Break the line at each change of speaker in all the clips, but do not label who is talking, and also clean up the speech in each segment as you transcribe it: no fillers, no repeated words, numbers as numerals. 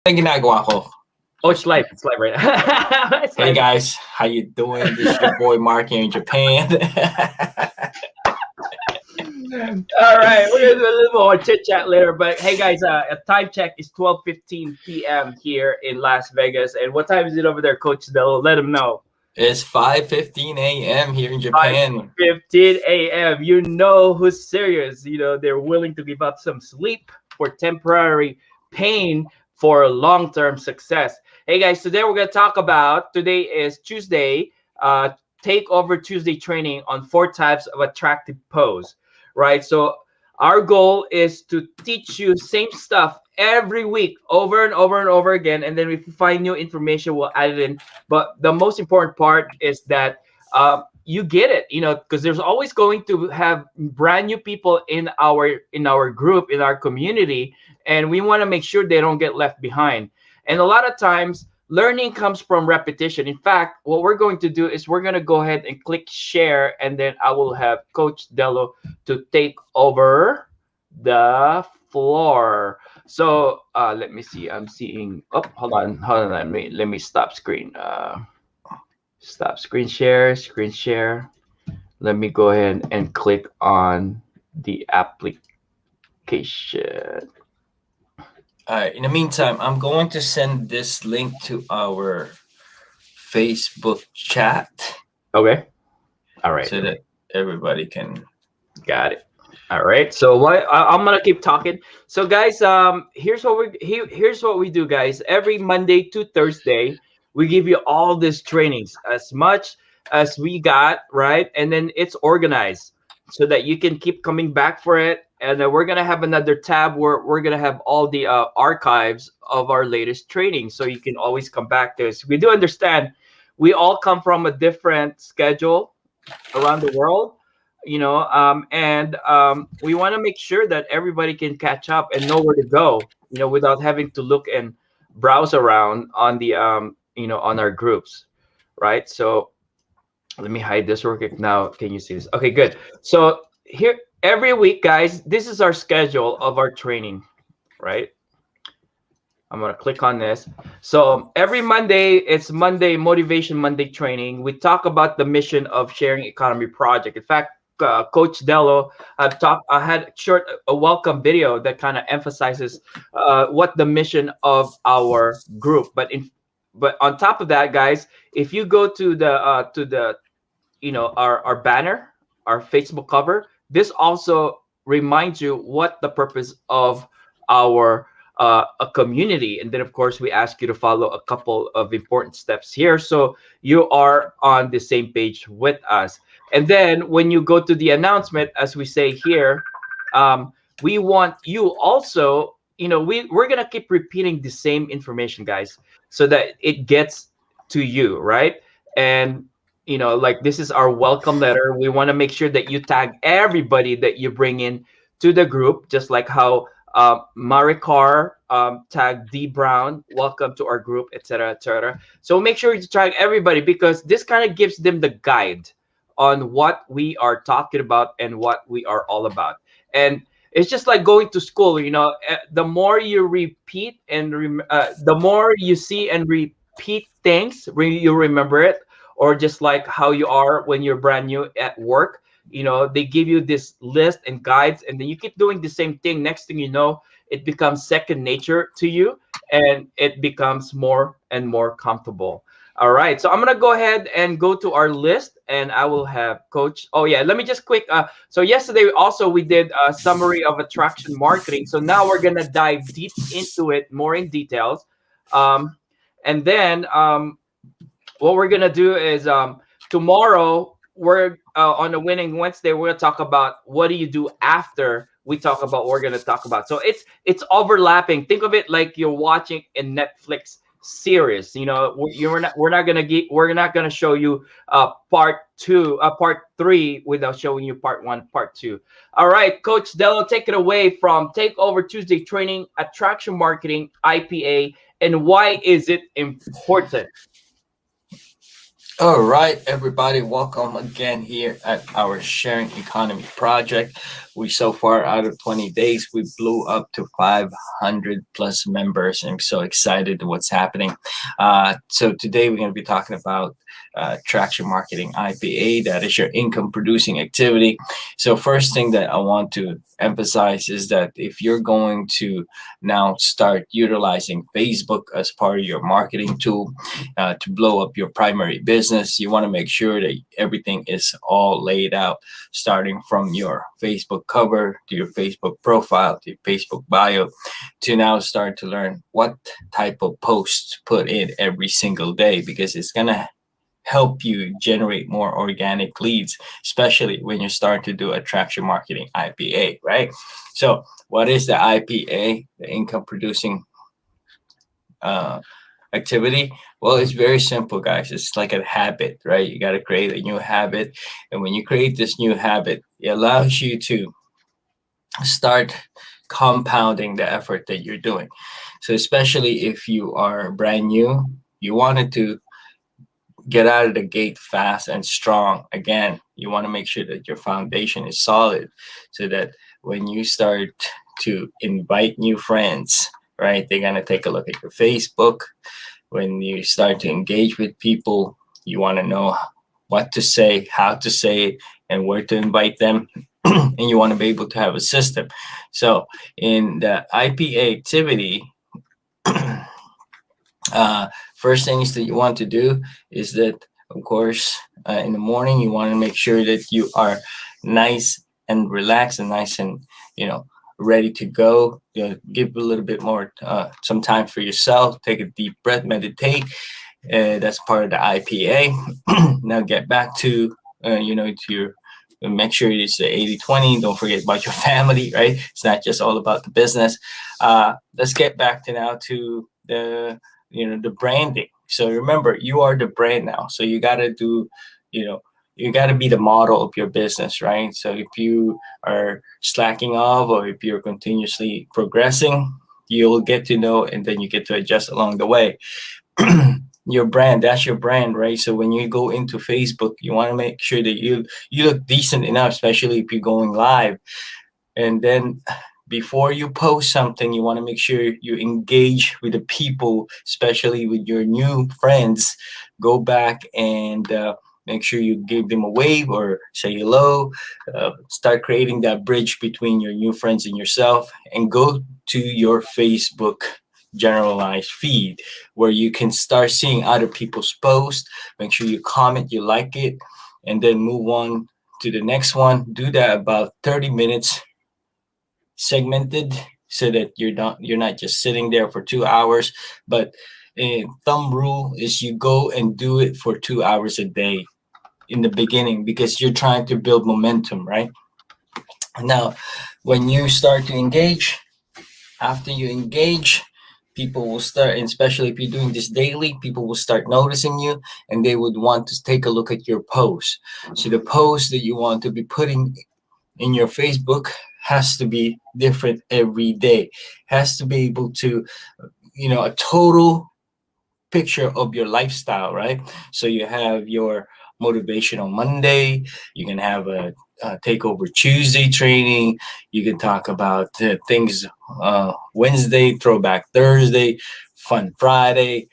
ginagawa ko?
Oh, it's live. It's live right now. It's
Hey
live.
guys, how you doing? This is your boy Mark here in Japan.
All right, we're gonna do a little more chit chat later. But hey, guys, a time check is 12:15 p.m. here in Las Vegas. And what time is it over there, Coach Dello? Let them know.
It's 5:15 a.m. here in Japan.
15 a.m. You know who's serious. You know, they're willing to give up some sleep for temporary pain for long-term success. Hey guys, today we're going to talk about, today is Tuesday, Takeover Tuesday training on 4 types of attractive pose, right? So our goal is to teach you same stuff every week over and over and over again. And then if we find new information, we'll add it in. But the most important part is that you get it, you know, because there's always going to have brand new people in our group, in our community, and we want to make sure they don't get left behind. And a lot of times learning comes from repetition. In fact, what we're going to do is we're going to go ahead and click share, and then I will have Coach Dello to take over the floor. So let me see, I'm seeing, oh, hold on, let me stop screen. Stop screen share. Let me go ahead and click on the application.
In the meantime, I'm going to send this link to our Facebook chat.
Okay. All right.
So that everybody can.
Got it. All right. So I'm gonna keep talking. So guys, here's what we do, guys. Every Monday to Thursday, we give you all these trainings, as much as we got, right? And then it's organized so that you can keep coming back for it. And then we're gonna have another tab where we're gonna have all the archives of our latest training, so you can always come back to us. We do understand we all come from a different schedule around the world, you know, and we want to make sure that everybody can catch up and know where to go, you know, without having to look and browse around on the you know, on our groups, right? So let me hide this real quick. Now can you see this? Okay, good. So here every week, guys, this is our schedule of our training, right? I'm gonna click on this. So every Monday, it's Monday Motivation Monday training. We talk about the mission of Sharing Economy Project. In fact, Coach Dello, I had a welcome video that kind of emphasizes what the mission of our group. But on top of that, guys, if you go to the you know, our banner, our Facebook cover, this also reminds you what the purpose of our a community. And then of course we ask you to follow a couple of important steps here, so you are on the same page with us. And then when you go to the announcement, as we say here, we want you also, you know, we're gonna keep repeating the same information, guys, so that it gets to you, right? And you know, like, this is our welcome letter. We want to make sure that you tag everybody that you bring in to the group, just like how Maricar tagged D Brown, welcome to our group, etc., etc. So make sure you tag everybody, because this kind of gives them the guide on what we are talking about and what we are all about. And it's just like going to school, you know, the more you repeat and the more you see and repeat things, you remember it. Or just like how you are when you're brand new at work, you know, they give you this list and guides, and then you keep doing the same thing. Next thing you know, it becomes second nature to you, and it becomes more and more comfortable. All right, so I'm gonna go ahead and go to our list, and I will have Coach. Oh yeah, let me just quick. So yesterday also we did a summary of attraction marketing. So now we're gonna dive deep into it more in details, and then what we're gonna do is tomorrow we're on the Winning Wednesday. We're gonna talk about what do you do after we talk about what we're gonna talk about. So it's overlapping. Think of it like you're watching a Netflix series. You know, we're not gonna show you part 3 without showing you part 1, part 2. All right, Coach Dello, take it away from Takeover Tuesday training, attraction marketing, IPA, and why is it important?
All right, everybody, welcome again here at our Sharing Economy Project. We so far out of 20 days, we blew up to 500 plus members. I'm so excited to what's happening. So today we're going to be talking about traction marketing IPA. That is your income producing activity. So first thing that I want to emphasize is that if you're going to now start utilizing Facebook as part of your marketing tool to blow up your primary business, you want to make sure that everything is all laid out, starting from your Facebook cover to your Facebook profile to your Facebook bio, to now start to learn what type of posts to put in every single day, because it's going to help you generate more organic leads, especially when you start to do attraction marketing IPA, right? So, what is the IPA, the income producing uh, activity? Well, it's very simple, guys. It's like a habit, right? You got to create a new habit. And when you create this new habit, it allows you to start compounding the effort that you're doing. So, especially if you are brand new, you wanted to get out of the gate fast and strong. Again, you want to make sure that your foundation is solid so that when you start to invite new friends, right, they're going to take a look at your Facebook. When you start to engage with people, you want to know what to say, how to say it, and where to invite them. And you want to be able to have a system. So in the IPA activity, uh, first things that you want to do is that, of course, in the morning, you want to make sure that you are nice and relaxed and nice and, you know, ready to go. You know, give a little bit more, some time for yourself. Take a deep breath, meditate. That's part of the IPA. Now get back to, to your, make sure it's the 80-20. Don't forget about your family, right? It's not just all about the business. Let's get back to now to the branding. So remember, you are the brand now. So you got to do, you got to be the model of your business, right? So if you are slacking off or if you're continuously progressing, you'll get to know and then you get to adjust along the way. Your brand, that's your brand, right? So when you go into Facebook, you want to make sure that you look decent enough, especially if you're going live. And then before you post something, you want to make sure you engage with the people, especially with your new friends. Go back and make sure you give them a wave or say hello. Start creating that bridge between your new friends and yourself, and go to your Facebook generalized feed where you can start seeing other people's posts. Make sure you comment, you like it, and then move on to the next one. Do that about 30 minutes segmented so that you're not just sitting there for 2 hours. But a thumb rule is you go and do it for 2 hours a day in the beginning, because you're trying to build momentum, right? Now when you start to engage, after you engage, people will start, and especially if you're doing this daily, people will start noticing you, and they would want to take a look at your posts. So the post that you want to be putting in your Facebook has to be different every day. Has to be able to, a total picture of your lifestyle, right? So you have your motivational Monday. You can have a takeover Tuesday training. You can talk about things Wednesday, throwback Thursday, fun Friday,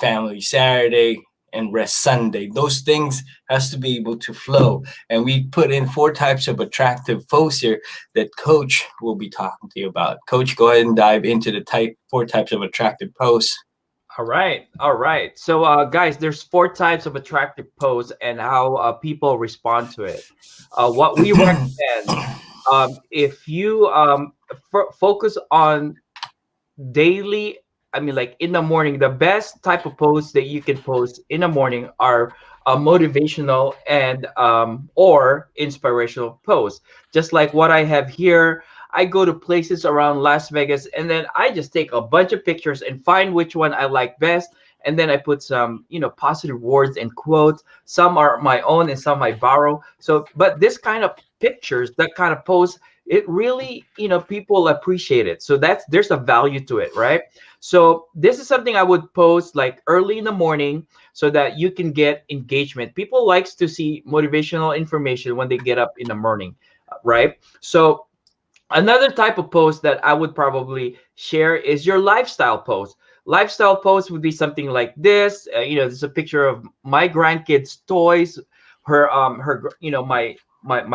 family Saturday, and rest Sunday. Those things has to be able to flow. And we put in 4 types of attractive posts here that Coach will be talking to you about. Coach, go ahead and dive into the 4 types of attractive posts.
All right, all right. So, guys, there's 4 types of attractive posts and how people respond to it. What we recommend, if you focus on daily, I mean, like in the morning, the best type of posts that you can post in the morning are motivational and or inspirational posts, just like what I have here. I go to places around Las Vegas, and then I just take a bunch of pictures and find which one I like best, and then I put some positive words and quotes. Some are my own and some I borrow. So but this kind of pictures, that kind of post, it really, people appreciate it. So there's a value to it, right? So this is something I would post like early in the morning so that you can get engagement. People likes to see motivational information when they get up in the morning. right? So another type of post that I would probably share is your lifestyle post. Lifestyle post would be something like this. This is a picture of my grandkids' toys, my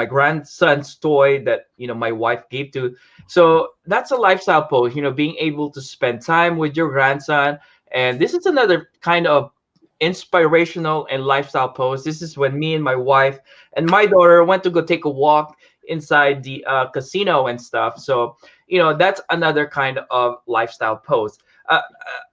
grandson's toy that my wife gave to. So that's a lifestyle post. Being able to spend time with your grandson, and this is another kind of inspirational and lifestyle post. This is when me and my wife and my daughter went to go take a walk inside the casino and stuff. So, that's another kind of lifestyle post.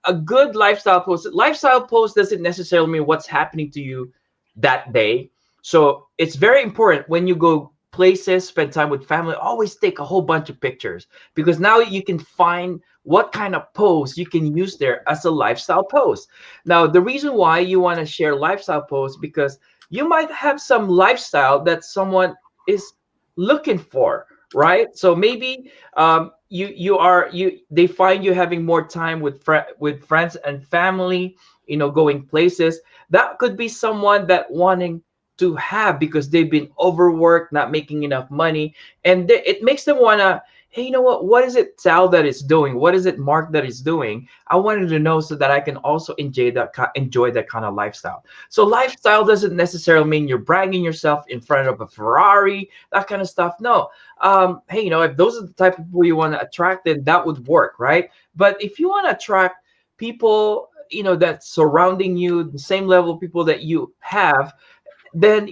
A good lifestyle post. Lifestyle post doesn't necessarily mean what's happening to you that day. So it's very important when you go places, spend time with family, always take a whole bunch of pictures, because now you can find what kind of post you can use there as a lifestyle post. Now, the reason why you want to share lifestyle posts, because you might have some lifestyle that someone is looking for, right? So maybe they find you having more time with friends and family, going places. That could be someone that wanting to have, because they've been overworked, not making enough money, and it makes them want to, hey, what is it Sal that is doing, what is it Mark that is doing? I wanted to know so that I can also enjoy that kind of lifestyle. So lifestyle doesn't necessarily mean you're bragging yourself in front of a Ferrari, that kind of stuff. No. Hey, if those are the type of people you want to attract, then that would work, right? But if you want to attract people, that's surrounding you, the same level of people that you have, then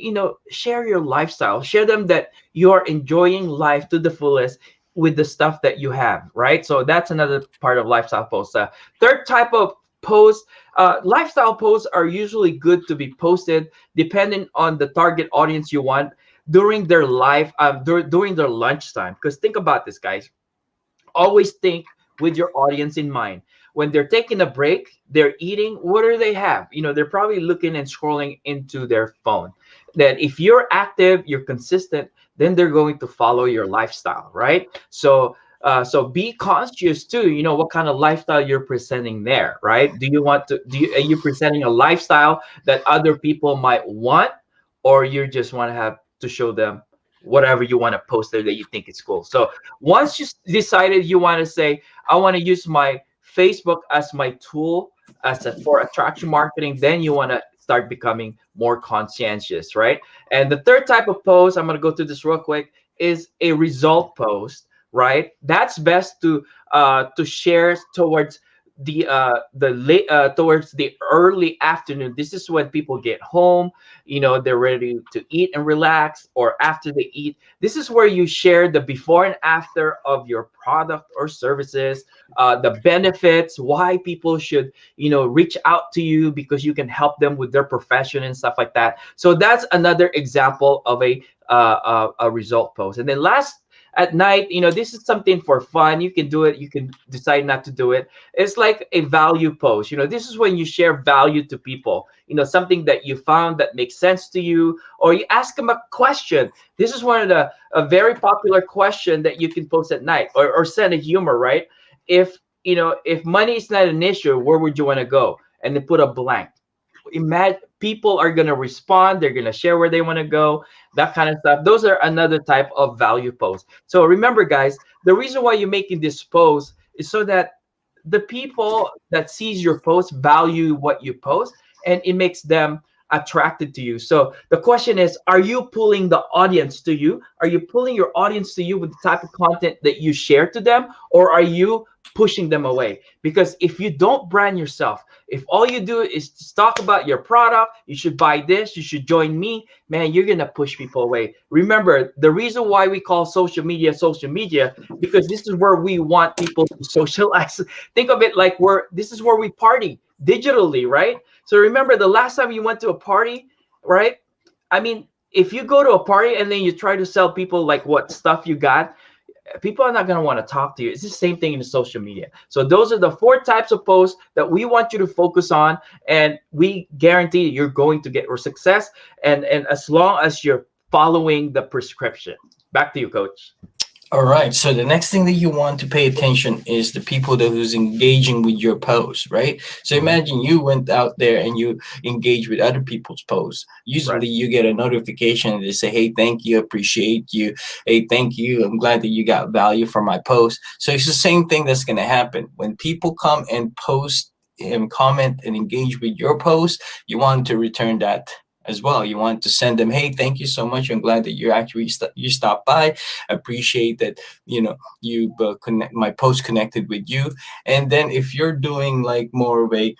share your lifestyle, share them that you are enjoying life to the fullest with the stuff that you have, right? So that's another part of lifestyle posts. Third type of post, lifestyle posts are usually good to be posted depending on the target audience you want during their life, during their lunchtime. Because think about this, guys, always think with your audience in mind. When they're taking a break, they're eating, what do they have? They're probably looking and scrolling into their phone. That if you're active, you're consistent, then they're going to follow your lifestyle, right? So be conscious too, what kind of lifestyle you're presenting there, right? Are you presenting a lifestyle that other people might want, or you just want to have to show them whatever you want to post there that you think is cool? So once you decided you want to say, I want to use my Facebook as my tool for attraction marketing, then you want to start becoming more conscientious, right? And the third type of post, I'm going to go through this real quick, is a result post, right? That's best to share towards the late towards the early afternoon. This is when people get home, they're ready to eat and relax, or after they eat. This is where you share the before and after of your product or services, the benefits, why people should reach out to you, because you can help them with their profession and stuff like that. So that's another example of a result post. And then last, at night, this is something for fun. You can do it, you can decide not to do it. It's like a value post. This is when you share value to people, something that you found that makes sense to you, or you ask them a question. This is one of a very popular question that you can post at night, or send a humor, right? If money is not an issue, where would you want to go? And then put a blank. Imagine people are going to respond, they're going to share where they want to go, that kind of stuff. Those are another type of value post. So remember, guys, the reason why you're making this post is so that the people that sees your post value what you post, and it makes them attracted to you. So the question is, are you pulling the audience to you? Are you pulling your audience to you with the type of content that you share to them, or are you pushing them away? Because if you don't brand yourself, if all you do is to talk about your product, you should buy this, you should join me, man, you're gonna push people away. Remember, the reason why we call social media, because this is where we want people to socialize. Think of it like this is where we party digitally, right? So remember the last time you went to a party, right? I mean, if you go to a party and then you try to sell people like what stuff you got, people are not going to want to talk to you. It's the same thing in the social media. So those are the 4 types of posts that we want you to focus on, and we guarantee you're going to get your success, and as long as you're following the prescription. Back to you, coach.
All right. So the next thing that you want to pay attention is the people that who's engaging with your post, right? So
Hmm.
imagine you went out there and you engage with other people's posts.
Right.
Usually you get a notification and they say, "Hey, thank you, appreciate you. Hey, thank you. I'm glad that you got value from my post." So it's the same thing that's going to happen when people come and post and comment and engage with your post. You want to return that as well. You want to send them, "Hey, thank you so much. I'm glad that you actually you stopped by. Appreciate that, you connect my post connected with you." And then if you're doing like more of a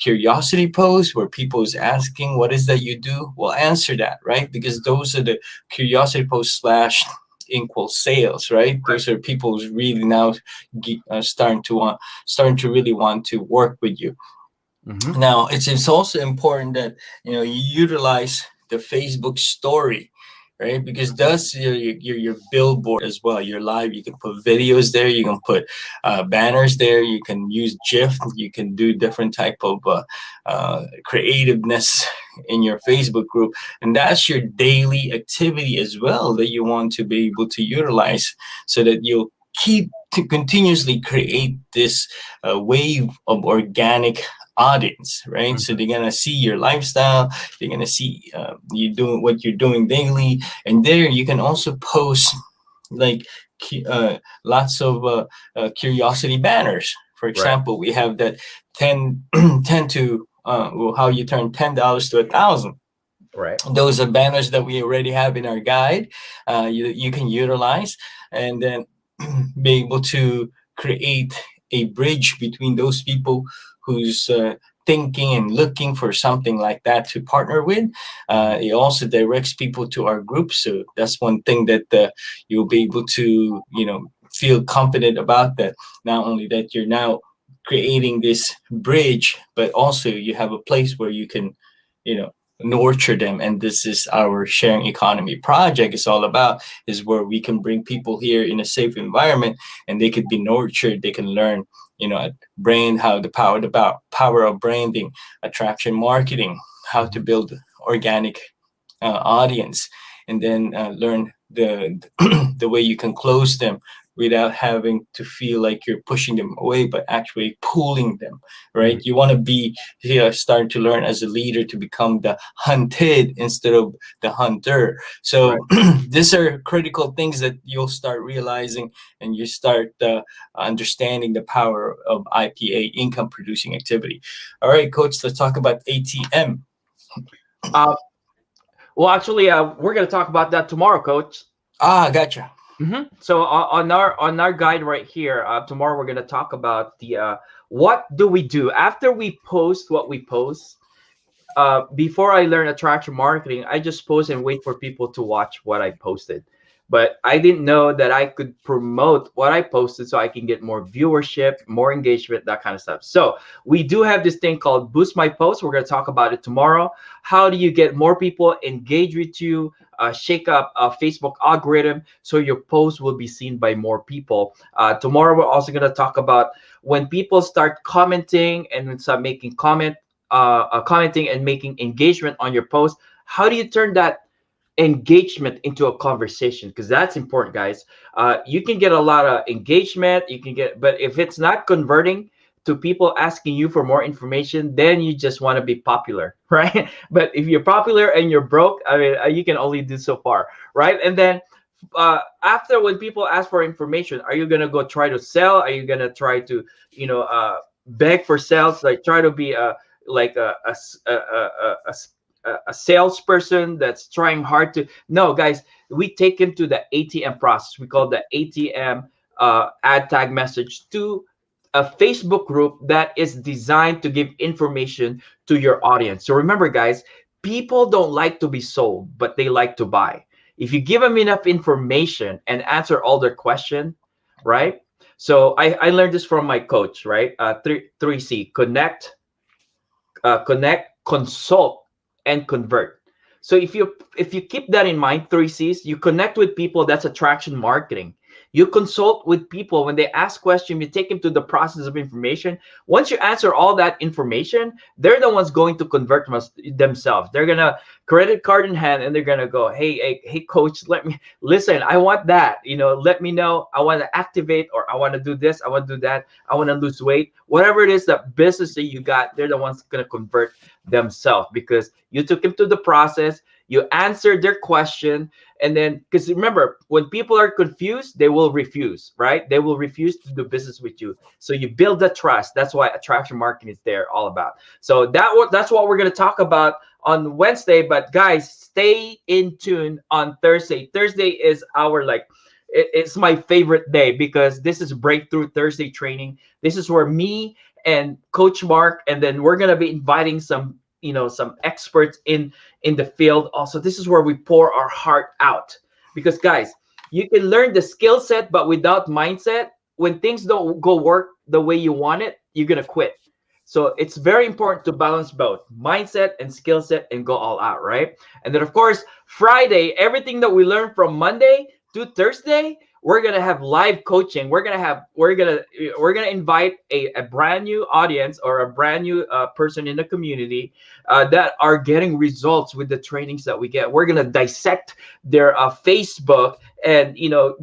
curiosity post where people is asking what is that you do, well, answer that, right? Because those are the curiosity posts slash equal sales, right? Those are people who's really now starting to really want to work with you.
Hmm.
Now, it's also important that you utilize the Facebook story, right? Because that's your billboard as well. Your live, you can put videos there, you can put banners there, you can use GIF, you can do different type of creativeness in your Facebook group, and that's your daily activity as well that you want to be able to utilize so that you'll keep to continuously create this wave of organic audience, right? So
Hmm.
they're gonna see your lifestyle, they're gonna see you doing what you're doing daily, and there you can also post like lots of curiosity banners. For
Right.
example, we have that 10, 10 to well, how you turn $10 to 1,000.
Right.
Those are banners that we already have in our guide. You can utilize and then be able to create a bridge between those people who's thinking and looking for something like that to partner with.
Hmm.
It also directs people to our group, so that's one thing that you'll be able to feel confident about, that not only that you're now creating this bridge, but also you have a place where you can you know nurture them. And this is our sharing economy project is all about, is where we can bring people here in a safe environment and they could be nurtured, they can learn brand, how the power of branding, attraction marketing, how to
Hmm.
build organic audience, and then learn the way you can close them without having to feel like you're pushing them away, but actually pulling them, right?
Hmm.
You want to be here, starting to learn as a leader to become the hunted instead of the hunter.
Right.
So these are critical things that you'll start realizing, and you start understanding the power of IPA, income producing activity. All right, coach, let's talk about ATM.
Uh, well, actually, we're gonna talk about that tomorrow, Coach.
Gotcha.
So on our guide right here, tomorrow we're gonna talk about the what do we do after we post what we post. Before I learned attraction marketing, I just post and wait for people to watch what I posted. But I didn't know that I could promote what I posted so I can get more viewership, more engagement, that kind of stuff. So we do have this thing called Boost My Post. We're going to talk about it tomorrow. How do you get more people engaged with you? Shake up Facebook algorithm so your post will be seen by more people. Tomorrow we're also going to talk about when people start commenting and start making commenting and making engagement on your post. How do you turn that engagement into a conversation? Because that's important, guys. You can get a lot of engagement, you can get, but if it's not converting to people asking you for more information, then you just want to be popular, right? But if you're popular and you're broke, I mean, you can only do so far, right? And then after, when people ask for information, are you gonna go try to sell? Are you gonna try to, beg for sales? Like try to be a like a salesperson that's trying hard to? No, guys, we take into the ATM process. We call the ATM ad tag message to a Facebook group that is designed to give information to your audience. So remember, guys, people don't like to be sold, but they like to buy. If you give them enough information and answer all their question, right? So I learned this from my coach, right? Three C: connect, consult, and convert. So if you keep that in mind, three C's, you connect with people. That's attraction marketing. You consult with people when they ask questions. You take them to the process of information. Once you answer all that information, they're the ones going to convert themselves. They're gonna credit card in hand, and they're gonna go, hey, coach, let me listen. I want that. Let me know. I want to activate, or I want to do this. I want to do that. I want to lose weight. Whatever it is, that business that you got, they're the ones gonna convert themselves because you took them to the process. You answered their question, and then, because remember, when people are confused, they will refuse, right? They will refuse to do business with you. So you build the trust. That's why attraction marketing is there all about. So that's what we're going to talk about on Wednesday. But guys, stay in tune on Thursday. Thursday is our, like, it's my favorite day because this is Breakthrough Thursday training. This is where me and Coach Mark, and then we're gonna be inviting some experts in the field. Also, this is where we pour our heart out, because guys, you can learn the skill set, but without mindset, when things don't go work the way you want it, you're gonna quit. So it's very important to balance both mindset and skill set and go all out, right? And then of course, Friday, everything that we learned from Monday to Thursday, we're gonna have live coaching. We're gonna invite a brand new audience, or a brand new person in the community that are getting results with the trainings that we get. We're gonna dissect their Facebook, and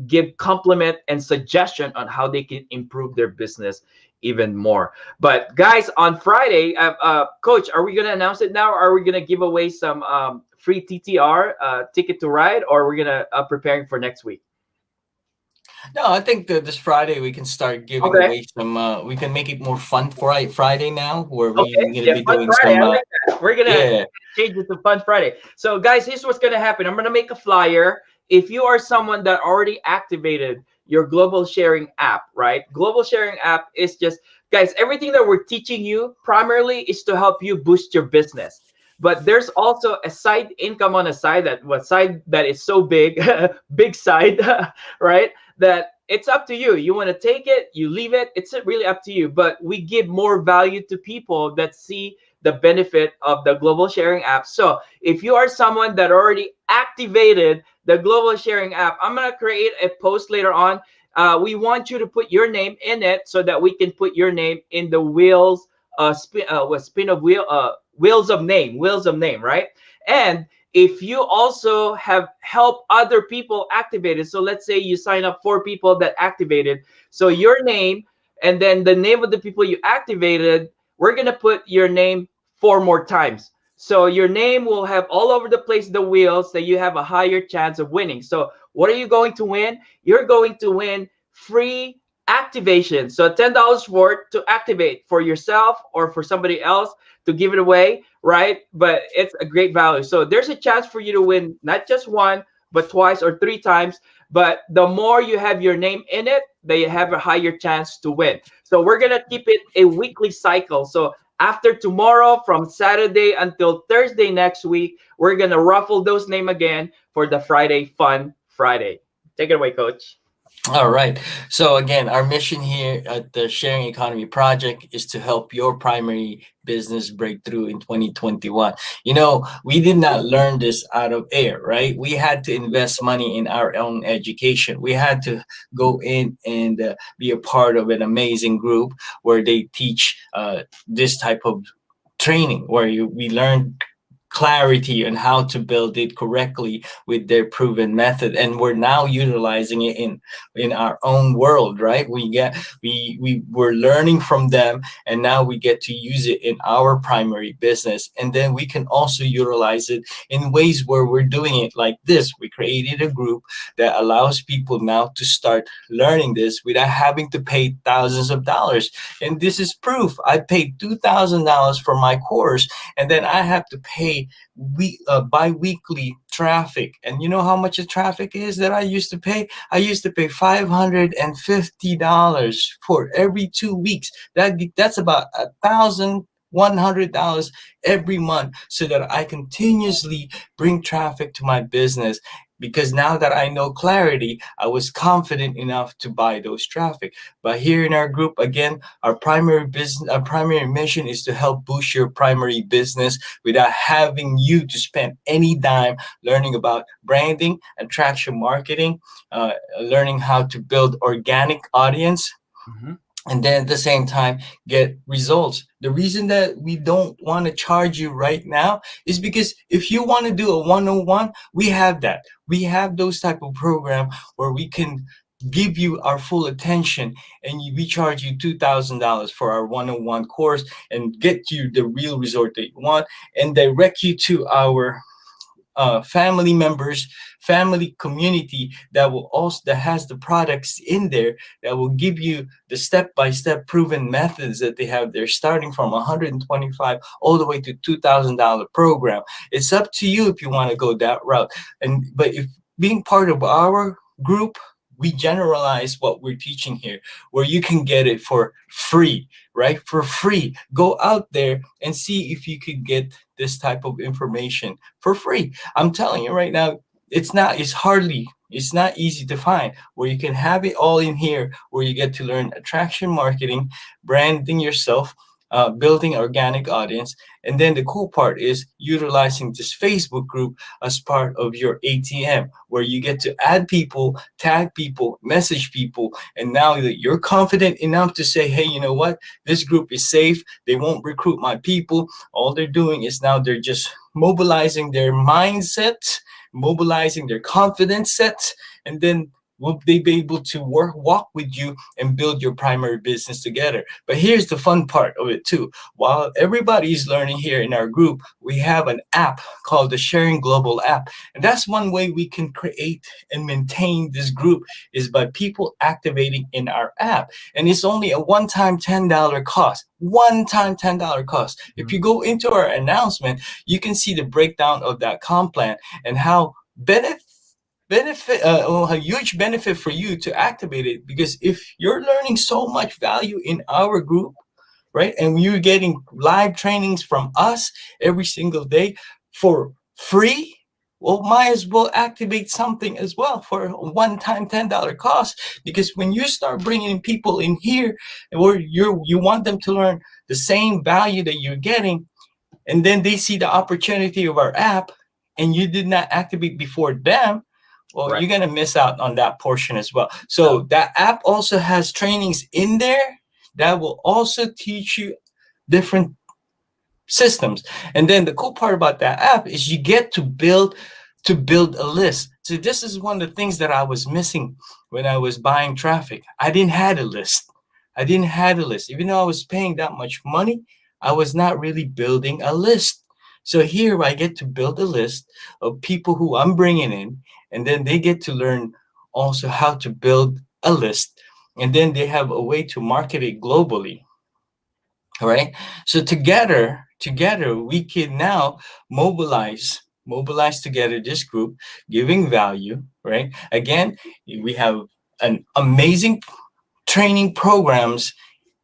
give compliment and suggestion on how they can improve their business even more. But guys, on Friday, Coach, are we gonna announce it now? Or are we gonna give away some free TTR, ticket to ride, or are we gonna preparing for next week?
No, I think that this Friday we can start giving
Okay.
away some. We can make it more fun for Friday now, where
Okay.
we're gonna
Yeah,
be
Fun
doing
Friday.
some.
I like that. We're gonna
Yeah.
change it to Fun Friday. So, guys, here's what's gonna happen. I'm gonna make a flyer. If you are someone that already activated your global sharing app, right? Global sharing app is just, guys, everything that we're teaching you primarily is to help you boost your business. But there's also a side income on a side, that is so big, big side, right? That it's up to you. You want to take it, you leave it. It's really up to you. But we give more value to people that see the benefit of the global sharing app. So if you are someone that already activated the global sharing app, I'm going to create a post later on. We want you to put your name in it so that we can put your name in the spin of wheels of name, right? And if you also have helped other people activate it, so let's say you sign up 4 people that activated, so your name and then the name of the people you activated, we're gonna put your name 4 more times. So your name will have all over the place the wheels, that you have a higher chance of winning. So what are you going to win? You're going to win free activation. So $10 worth to activate for yourself or for somebody else, to give it away, right? But it's a great value. So there's a chance for you to win not just one, but twice or 3 times. But the more you have your name in it, they have a higher chance to win. So we're gonna keep it a weekly cycle. So after tomorrow, from Saturday until Thursday next week, we're gonna ruffle those name again for the Friday Fun Friday. Take it away, Coach.
All right. So again, our mission here at the Sharing Economy Project is to help your primary business break through in 2021. We did not learn this out of air, right? We had to invest money in our own education. We had to go in and be a part of an amazing group where they teach this type of training, where we learn clarity on how to build it correctly with their proven method, and we're now utilizing it in our own world, right? We were learning from them, and now we get to use it in our primary business, and then we can also utilize it in ways where we're doing it like this. We created a group that allows people now to start learning this without having to pay thousands of dollars. And this is proof. I paid $2,000 for my course, and then I have to pay bi-weekly traffic. And you know how much the traffic is that I used to pay? I used to pay $550 for every 2 weeks. That's about $1,100 every month, so that I continuously bring traffic to my business, because now that I know clarity, I was confident enough to buy those traffic. But here in our group, again, our primary mission is to help boost your primary business without having you to spend any dime learning about branding, attraction marketing, learning how to build organic audience,
Hmm.
and then at the same time get results. The reason that we don't want to charge you right now is because if you want to do a 101, we have that. We have those type of program where we can give you our full attention, and we charge you $2,000 for our 101 course and get you the real result that you want and direct you to our family members, family community that will also that has the products in there that will give you the step-by-step proven methods that they have there, starting from 125 all the way to $2,000 program. It's up to you if you want to go that route. And but if being part of our group, we generalize what we're teaching here, where you can get it for free, right? For free. Go out there and see if you could get this type of information for free. I'm telling you right now, it's not easy to find where you can have it all in here, where you get to learn attraction marketing, branding yourself, building organic audience. And then the cool part is utilizing this Facebook group as part of your ATM, where you get to add people, tag people, message people. And now that you're confident enough to say, hey, you know what? This group is safe. They won't recruit my people. All they're doing is now they're just mobilizing their mindset, mobilizing their confidence sets, and then will they be able to walk with you and build your primary business together. But here's the fun part of it too. While everybody's learning here in our group, we have an app called the Sharing Global app. And that's one way we can create and maintain this group is by people activating in our app. And it's only a one-time $10 cost. One-time $10 cost. If you go into our announcement, you can see the breakdown of that comp plan and how a huge benefit for you to activate it, because if you're learning so much value in our group, right, and you're getting live trainings from us every single day for free, well, might as well activate something as well for a one-time $10 cost. Because when you start bringing people in here where you want them to learn the same value that you're getting, and then they see the opportunity of our app and you did not activate before them, well,
Right.
you're going to miss out on that portion as well. So that app also has trainings in there that will also teach you different systems. And then the cool part about that app is you get to build a list. So this is one of the things that I was missing when I was buying traffic. I didn't have a list. I didn't have a list. Even though I was paying that much money, I was not really building a list. So here I get to build a list of people who I'm bringing in, and then they get to learn also how to build a list. And then they have a way to market it globally. All right. So together we can now mobilize together this group, giving value, right? Again, we have an amazing training programs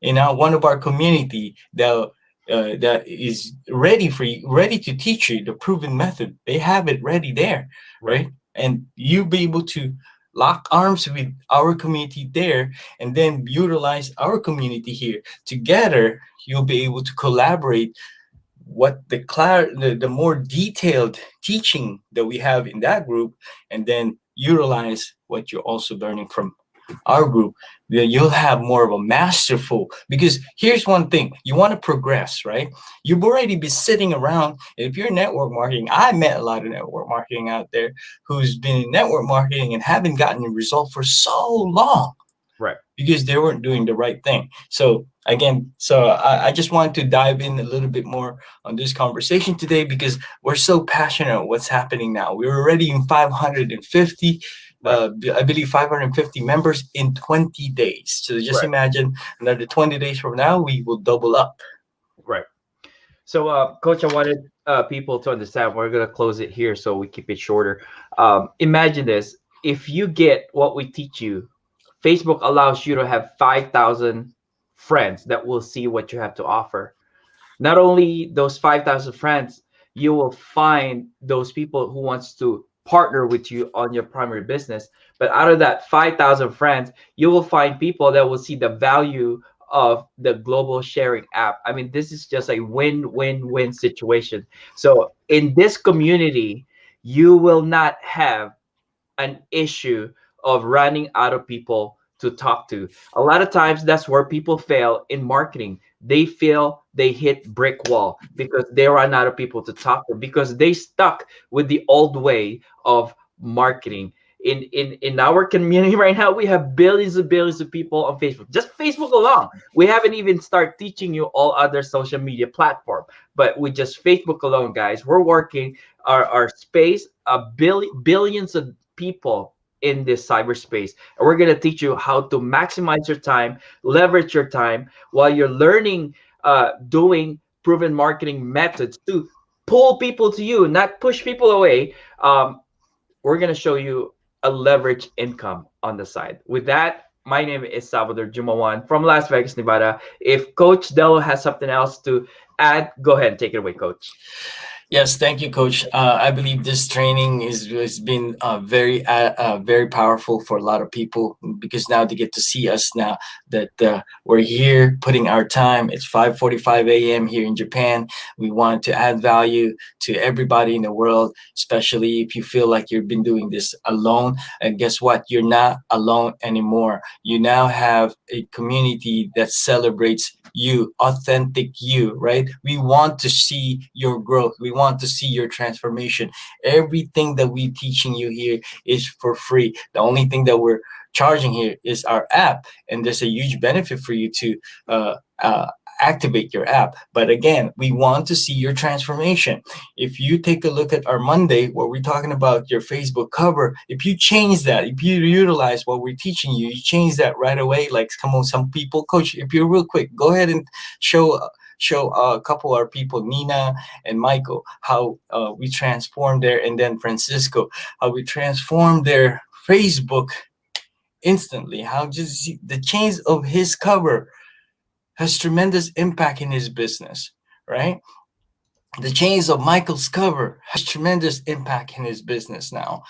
in one of our community that is ready for you, ready to teach you the proven method. They have it ready there,
Right.
right? And you be able to lock arms with our community there, and then utilize our community here. Together, you'll be able to collaborate what the more detailed teaching that we have in that group, and then utilize what you're also learning from our group. Then you'll have more of a masterful, because here's one thing: you want to progress, right? You've already been sitting around. If you're network marketing, I met a lot of network marketing out there who's been in network marketing and haven't gotten a result for so long
Right.
because they weren't doing the right thing. So again, I just wanted to dive in a little bit more on this conversation today, because we're so passionate what's happening now. We're already in 550,
Right.
I believe 550 members in 20 days. So just
Right.
imagine another 20 days from now, we will double up.
Right. So, Coach, I wanted people to understand. We're gonna close it here, so we keep it shorter. Imagine this: if you get what we teach you, Facebook allows you to have 5,000 friends that will see what you have to offer. Not only those 5,000 friends, you will find those people who wants to partner with you on your primary business. But out of that 5,000 friends, you will find people that will see the value of the global sharing app. I mean, this is just a win-win-win situation. So in this community, you will not have an issue of running out of people to talk to. A lot of times that's where people fail in marketing. They feel they hit brick wall because they run out of people to talk to because they stuck with the old way of marketing. In our community right now, we have billions and billions of people on Facebook. Just Facebook alone. We haven't even started teaching you all other social media platform, but with just Facebook alone, guys, we're working our space billions of people in this cyberspace, and we're going to teach you how to maximize your time, leverage your time while you're learning doing proven marketing methods to pull people to you, not push people away. We're going to show you a leverage income on the side. With that, my name is Salvador Jumawan from Las Vegas, Nevada. If Coach Dello has something else to add, go ahead and take it away, Coach.
Yes, thank you, Coach. I believe this training has been very powerful for a lot of people because now they get to see us now that we're here putting our time. It's 5:45 a.m. here in Japan. We want to add value to everybody in the world, especially if you feel like you've been doing this alone. And guess what? You're not alone anymore. You now have a community that celebrates you, authentic you, right? We want to see your growth. We want to see your transformation. Everything that we're teaching you here is for free. The only thing that we're charging here is our app, and there's a huge benefit for you to uh, uh, activate your app. But again, we want to see your transformation. If you take a look at our Monday, where we're talking about your Facebook cover, if you change that, if you utilize what we're teaching you, you change that right away. Like, come on, some people, Coach, if you're real quick, go ahead and show a couple of our people, Nina and Michael, how we transformed their, and then Francisco, how we transformed their Facebook instantly. How just the change of his cover has tremendous impact in his business, right? The change of Michael's cover has tremendous impact in his business now.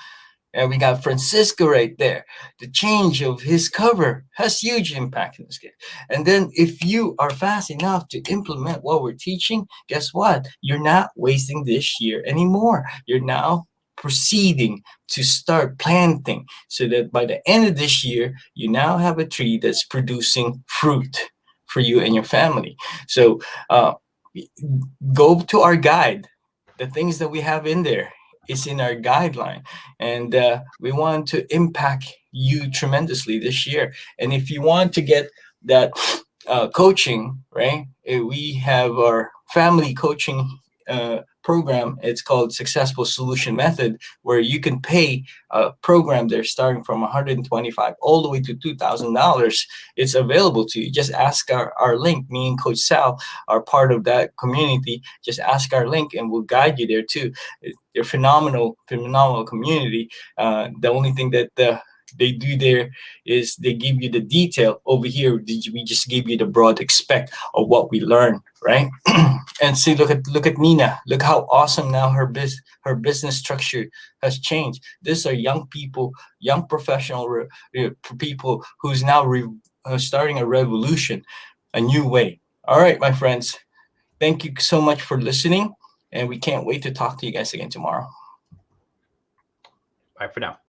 And we got Francisco right there. The change of his cover has huge impact in this kid. And then if you are fast enough to implement what we're teaching, guess what? You're not wasting this year anymore. You're now proceeding to start planting so that by the end of this year, you now have a tree that's producing fruit for you and your family. So go to our guide. The things that we have in there is in our guideline, and we want to impact you tremendously this year. And if you want to get that coaching, right, we have our family coaching program. It's called Successful Solution Method, where you can pay a program there starting from 125 all the way to $2,000. It's available to you. Just ask our link. Me and Coach Sal are part of that community. Just ask our link and we'll guide you there too. They're phenomenal community. The only thing that they do there is they give you the detail. Over here we just give you the broad expect of what we learn, right? And see, look at Nina. Look how awesome now her business structure has changed. These are young people, young professional people who's now starting a revolution, a new way. All right, my friends, thank you so much for listening, and we can't wait to talk to you guys again tomorrow.
Bye for now.